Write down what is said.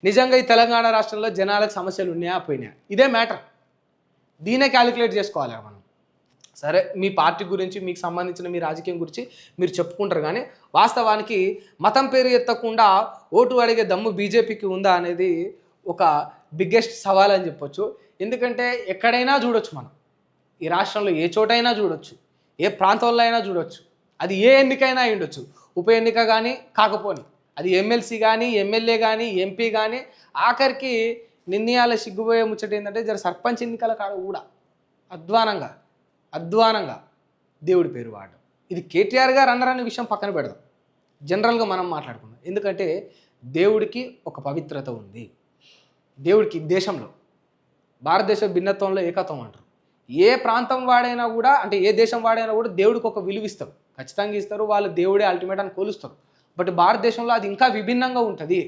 నిజంగా ఈ తెలంగాణ రాష్ట్రంలో జనాలకు సమస్యలు ఉన్నాయా పోయినాయా ఇదే మ్యాటర్. దీనే క్యాలిక్యులేట్ చేసుకోవాలి మనం. సరే మీ పార్టీ గురించి మీకు సంబంధించిన మీ రాజకీయం గురించి మీరు చెప్పుకుంటారు, కానీ వాస్తవానికి మతం పేరు ఎత్తకుండా ఓటు అడిగే దమ్ము బీజేపీకి ఉందా అనేది ఒక బిగ్గెస్ట్ సవాల్ అని చెప్పొచ్చు. ఎందుకంటే ఎక్కడైనా చూడొచ్చు, మనం ఈ రాష్ట్రంలో ఏ చోటైనా చూడొచ్చు, ఏ ప్రాంతంలో అయినా చూడొచ్చు. అది ఏ ఎన్నికైనా అయి ఉండొచ్చు, ఉప ఎన్నిక కానీ కాకపోని, అది ఎమ్మెల్సీ కానీ ఎమ్మెల్యే కానీ ఎంపీ కానీ, ఆఖరికి నిర్ణయాల సిగ్గుపోయే ముచ్చట ఏంటంటే జర సర్పంచ్ ఎన్నికల కాడ కూడా అధ్వానంగా దేవుడి పేరు వాడడం. ఇది కేటీఆర్ గారు అన్నారనే విషయం పక్కన పెడదాం, జనరల్గా మనం మాట్లాడుకుందాం. ఎందుకంటే దేవుడికి ఒక పవిత్రత ఉంది. దేవుడికి దేశంలో భారతదేశ భిన్నత్వంలో ఏకత్వం అంటారు. ఏ ప్రాంతం వాడైనా కూడా, అంటే ఏ దేశం వాడైనా కూడా దేవుడికి ఒక విలువ ఇస్తారు, ఖచ్చితంగా ఇస్తారు. వాళ్ళు దేవుడే అల్టిమేట్ అని కొలుస్తారు. బట్ భారతదేశంలో అది ఇంకా విభిన్నంగా ఉంటుంది.